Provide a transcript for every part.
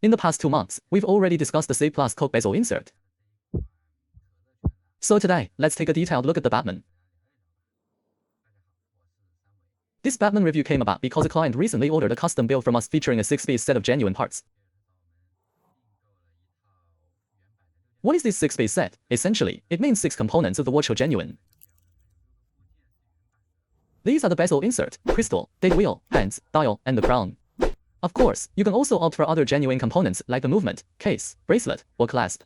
In the past 2 months, we've already discussed the C+ Coke bezel insert. So today, let's take a detailed look at the Batman. This Batman review came about because a client recently ordered a custom build from us featuring a 6-piece set of genuine parts. What is this 6-piece set? Essentially, it means 6 components of the watch are genuine. These are the bezel insert, crystal, date wheel, hands, dial, and the crown. Of course, you can also opt for other genuine components like the movement, case, bracelet, or clasp.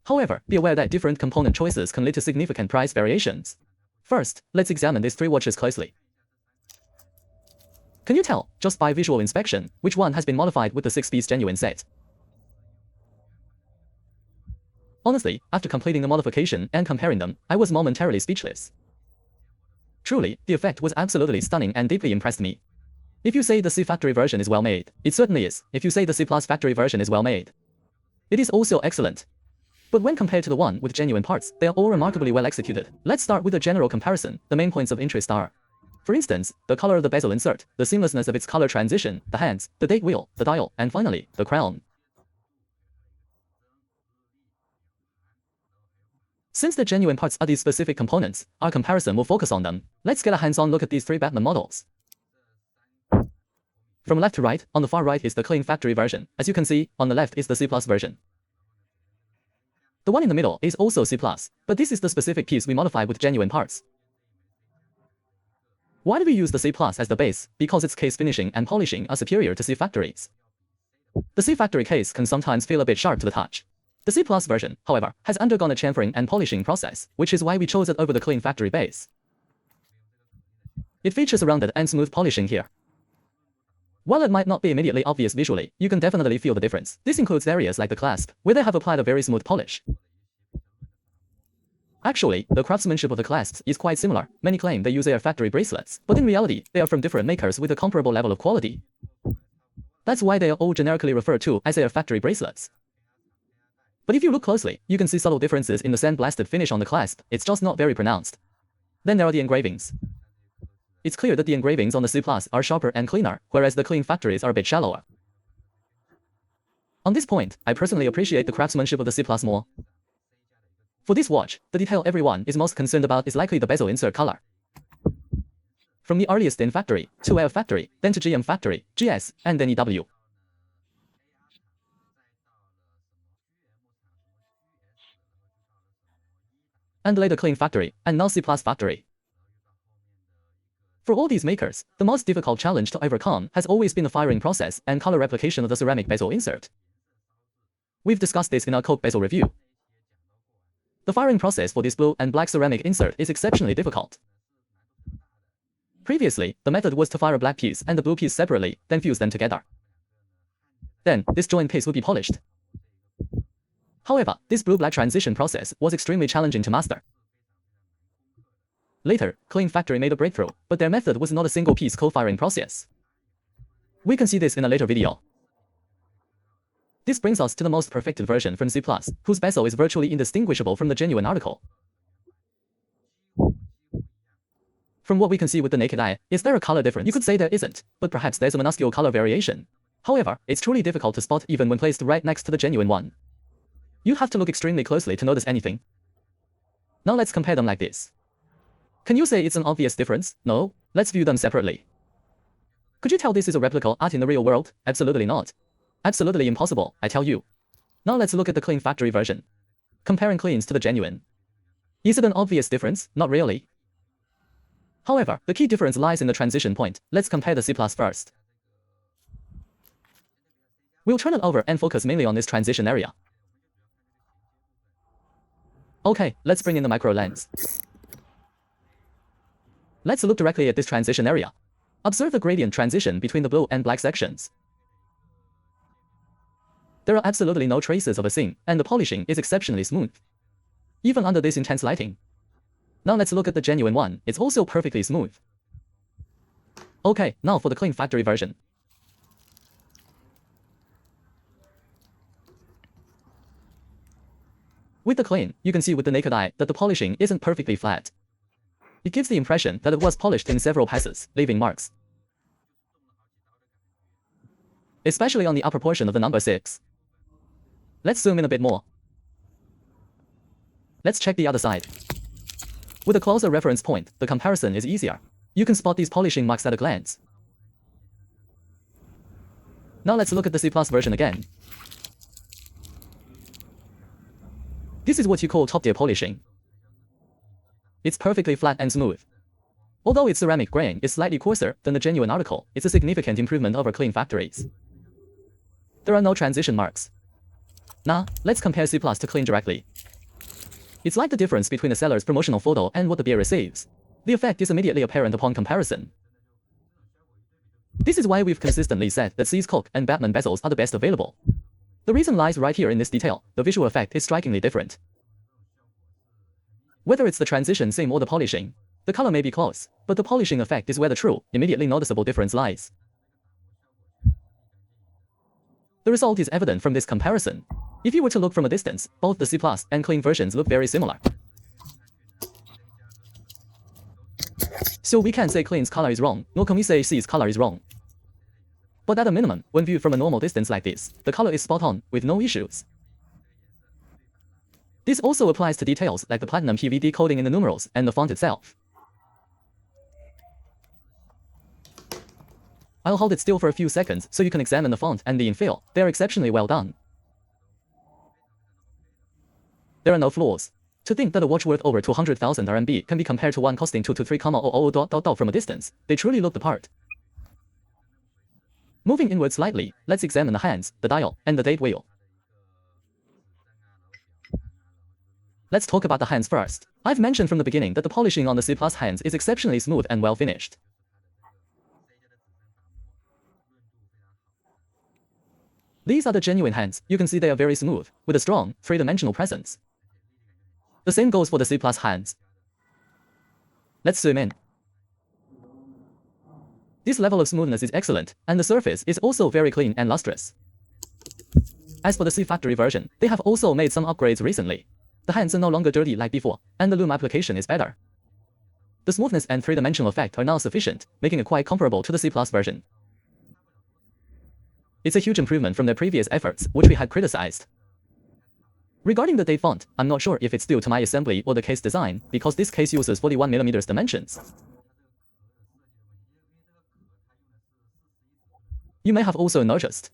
However, be aware that different component choices can lead to significant price variations. First, let's examine these 3 watches closely. Can you tell, just by visual inspection, which one has been modified with the 6-piece genuine set? Honestly, after completing the modification and comparing them, I was momentarily speechless. Truly, the effect was absolutely stunning and deeply impressed me. If you say the C factory version is well made, it certainly is. If you say the C+ factory version is well made, it is also excellent. But when compared to the one with genuine parts, they are all remarkably well executed. Let's start with a general comparison. The main points of interest are, for instance, the color of the bezel insert, the seamlessness of its color transition, the hands, the date wheel, the dial, and finally, the crown. Since the genuine parts are these specific components, our comparison will focus on them. Let's get a hands-on look at these 3 Batman models. From left to right, on the far right is the clean factory version. As you can see, on the left is the C+ version. The one in the middle is also C+, but this is the specific piece we modified with genuine parts. Why do we use the C+ as the base? Because its case finishing and polishing are superior to C factories. The C factory case can sometimes feel a bit sharp to the touch. The C+ version, however, has undergone a chamfering and polishing process, which is why we chose it over the clean factory base. It features a rounded and smooth polishing here. While it might not be immediately obvious visually, you can definitely feel the difference. This includes areas like the clasp, where they have applied a very smooth polish. Actually, the craftsmanship of the clasps is quite similar. Many claim they use their factory bracelets, but in reality, they are from different makers with a comparable level of quality. That's why they are all generically referred to as their factory bracelets. But if you look closely, you can see subtle differences in the sandblasted finish on the clasp. It's just not very pronounced. Then there are the engravings. It's clear that the engravings on the C+ are sharper and cleaner, whereas the clean factories are a bit shallower. On this point, I personally appreciate the craftsmanship of the C+ more. For this watch, the detail everyone is most concerned about is likely the bezel insert color. From the earliest in factory, to L factory, then to GM factory, GS, and then EW. And later clean factory, and now C+ factory. For all these makers, the most difficult challenge to overcome has always been the firing process and color replication of the ceramic bezel insert. We've discussed this in our Coke bezel review. The firing process for this blue and black ceramic insert is exceptionally difficult. Previously, the method was to fire a black piece and the blue piece separately, then fuse them together. Then, this joint piece would be polished. However, this blue-black transition process was extremely challenging to master. Later, Clean Factory made a breakthrough, but their method was not a single-piece co-firing process. We can see this in a later video. This brings us to the most perfected version from C+, whose bezel is virtually indistinguishable from the genuine article. From what we can see with the naked eye, is there a color difference? You could say there isn't, but perhaps there's a minuscule color variation. However, it's truly difficult to spot even when placed right next to the genuine one. You'd have to look extremely closely to notice anything. Now let's compare them like this. Can you say it's an obvious difference? No? Let's view them separately. Could you tell this is a replica art in the real world? Absolutely not. Absolutely impossible, I tell you. Now let's look at the clean factory version. Comparing cleans to the genuine. Is it an obvious difference? Not really. However, the key difference lies in the transition point. Let's compare the C+ first. We'll turn it over and focus mainly on this transition area. Okay, let's bring in the micro lens. Let's look directly at this transition area. Observe the gradient transition between the blue and black sections. There are absolutely no traces of a seam, and the polishing is exceptionally smooth, even under this intense lighting. Now let's look at the genuine one. It's also perfectly smooth. Okay, now for the clean factory version. With the clean, you can see with the naked eye that the polishing isn't perfectly flat. It gives the impression that it was polished in several passes, leaving marks. especially on the upper portion of the number 6. Let's zoom in a bit more. Let's check the other side. With a closer reference point, the comparison is easier. You can spot these polishing marks at a glance. Now let's look at the C+ version again. This is what you call top-tier polishing. It's perfectly flat and smooth. Although its ceramic grain is slightly coarser than the genuine article, it's a significant improvement over clean factories. There are no transition marks. Now, let's compare C+ to clean directly. It's like the difference between the seller's promotional photo and what the beer receives. The effect is immediately apparent upon comparison. This is why we've consistently said that C's Coke and Batman bezels are the best available. The reason lies right here in this detail. The visual effect is strikingly different. Whether it's the transition seam or the polishing, the color may be close, but the polishing effect is where the true, immediately noticeable difference lies. The result is evident from this comparison. If you were to look from a distance, both the C+ and clean versions look very similar. So we can't say clean's color is wrong, nor can we say C's color is wrong. But at a minimum, when viewed from a normal distance like this, the color is spot on, with no issues. This also applies to details like the platinum PVD coating in the numerals and the font itself. I'll hold it still for a few seconds so you can examine the font and the infill. They're exceptionally well done. There are no flaws. To think that a watch worth over 200,000 RMB can be compared to one costing 2 to 3,000 from a distance, they truly look the part. Moving inward slightly, let's examine the hands, the dial, and the date wheel. Let's talk about the hands first. I've mentioned from the beginning that the polishing on the C+ hands is exceptionally smooth and well finished. These are the genuine hands. You can see they are very smooth, with a strong, three-dimensional presence. The same goes for the C+ hands. Let's zoom in. This level of smoothness is excellent, and the surface is also very clean and lustrous. As for the C factory version, they have also made some upgrades recently. The hands are no longer dirty like before, and the loom application is better. The smoothness and three-dimensional effect are now sufficient, making it quite comparable to the C+ version. It's a huge improvement from their previous efforts, which we had criticized. Regarding the date font, I'm not sure if it's due to my assembly or the case design, because this case uses 41mm dimensions. You may have also noticed.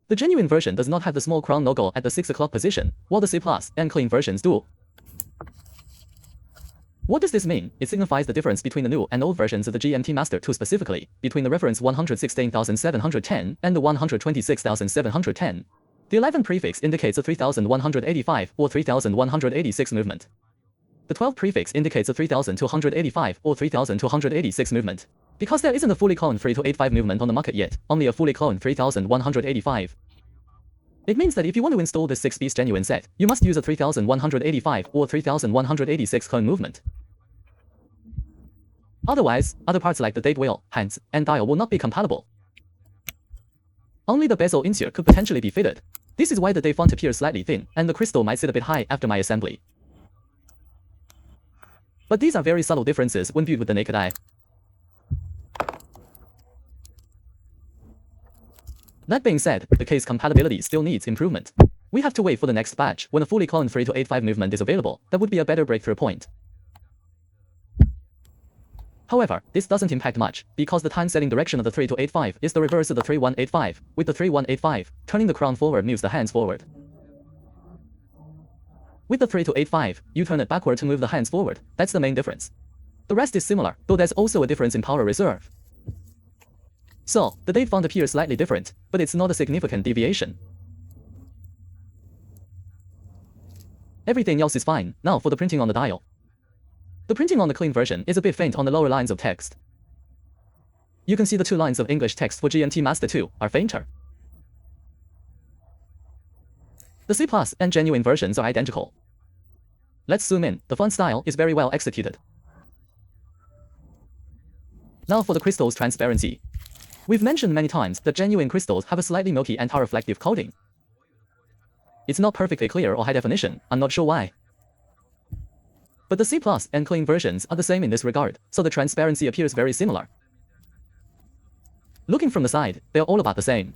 The genuine version does not have the small crown logo at the 6 o'clock position, while the C+ and clean versions do. What does this mean? It signifies the difference between the new and old versions of the GMT Master 2 specifically, between the reference 116,710 and the 126,710. The 11 prefix indicates a 3,185 or 3,186 movement. The 12 prefix indicates a 3,285 or 3,286 movement. Because there isn't a fully cloned 3285 movement on the market yet, only a fully cloned 3,185. It means that if you want to install this 6-piece genuine set, you must use a 3,185 or 3,186 clone movement. Otherwise, other parts like the date wheel, hands, and dial will not be compatible. Only the bezel insert could potentially be fitted. This is why the date font appears slightly thin, and the crystal might sit a bit high after my assembly. But these are very subtle differences when viewed with the naked eye. That being said, the case compatibility still needs improvement. We have to wait for the next batch when a fully cloned 3285 movement is available. That would be a better breakthrough point. However, this doesn't impact much, because the time-setting direction of the 3285 is the reverse of the 3185. With the 3185, turning the crown forward moves the hands forward. With the 3285, you turn it backward to move the hands forward. That's the main difference. The rest is similar, though there's also a difference in power reserve. So, the date font appears slightly different, but it's not a significant deviation. Everything else is fine. Now for the printing on the dial. The printing on the clean version is a bit faint on the lower lines of text. You can see the 2 lines of English text for GMT Master 2 are fainter. The C+ and genuine versions are identical. Let's zoom in. The font style is very well executed. Now for the crystal's transparency. We've mentioned many times that genuine crystals have a slightly milky and reflective coating. It's not perfectly clear or high definition, I'm not sure why. But the C+ and clean versions are the same in this regard, so the transparency appears very similar. Looking from the side, they're all about the same.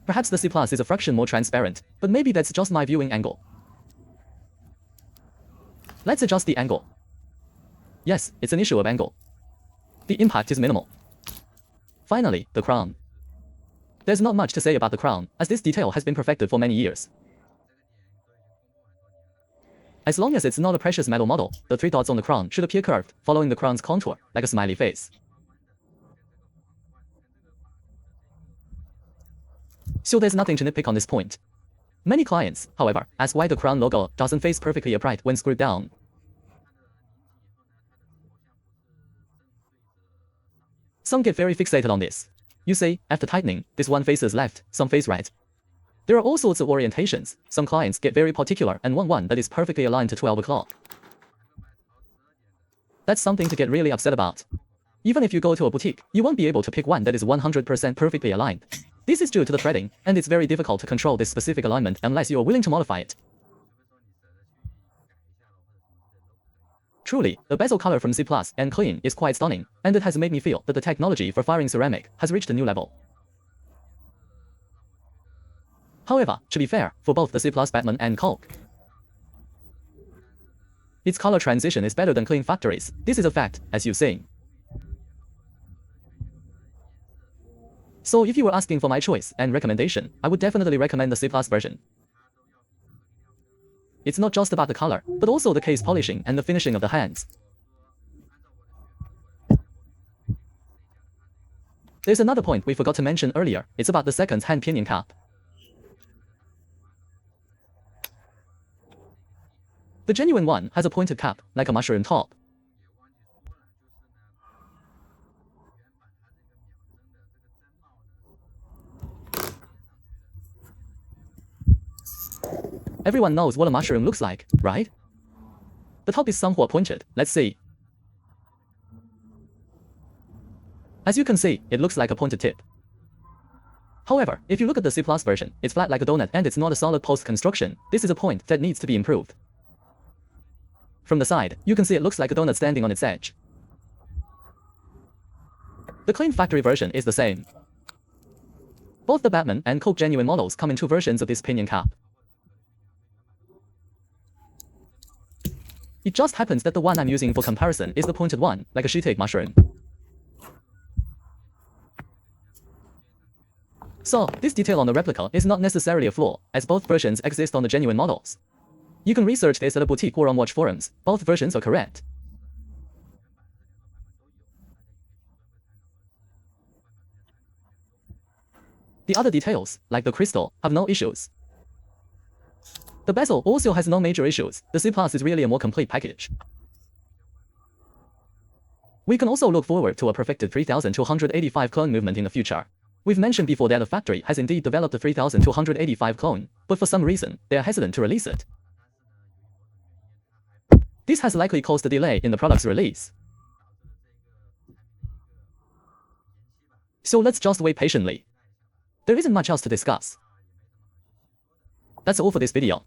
Perhaps the C+ is a fraction more transparent, but maybe that's just my viewing angle. Let's adjust the angle. Yes, it's an issue of angle. The impact is minimal. Finally, the crown. There's not much to say about the crown, as this detail has been perfected for many years. As long as it's not a precious metal model, the 3 dots on the crown should appear curved, following the crown's contour, like a smiley face. So there's nothing to nitpick on this point. Many clients, however, ask why the crown logo doesn't face perfectly upright when screwed down. Some get very fixated on this. You say, after tightening, this one faces left, some face right. There are all sorts of orientations. Some clients get very particular and want one that is perfectly aligned to 12 o'clock. That's something to get really upset about. Even if you go to a boutique, you won't be able to pick one that is 100% perfectly aligned. This is due to the threading, and it's very difficult to control this specific alignment unless you are willing to modify it. Truly, the bezel color from C+ and clean is quite stunning, and it has made me feel that the technology for firing ceramic has reached a new level. However, to be fair, for both the C+ Batman and Coke, its color transition is better than clean factories. This is a fact, as you've seen. So if you were asking for my choice and recommendation, I would definitely recommend the C+ version. It's not just about the color, but also the case polishing and the finishing of the hands. There's another point we forgot to mention earlier. It's about the second hand pinion cap. The genuine one has a pointed cap, like a mushroom top. Everyone knows what a mushroom looks like, right? The top is somewhat pointed. Let's see. As you can see, it looks like a pointed tip. However, if you look at the C+ version, it's flat like a donut and it's not a solid post construction. This is a point that needs to be improved. From the side, you can see it looks like a donut standing on its edge. The clean factory version is the same. Both the Batman and Coke genuine models come in 2 versions of this pinion cap. It just happens that the one I'm using for comparison is the pointed one, like a shiitake mushroom. So, this detail on the replica is not necessarily a flaw, as both versions exist on the genuine models. You can research this at a boutique or on watch forums. Both versions are correct. The other details, like the crystal, have no issues. The bezel also has no major issues. The C+ is really a more complete package. We can also look forward to a perfected 3285 clone movement in the future. We've mentioned before that the factory has indeed developed a 3285 clone, but for some reason, they are hesitant to release it. This has likely caused a delay in the product's release. So let's just wait patiently. There isn't much else to discuss. That's all for this video.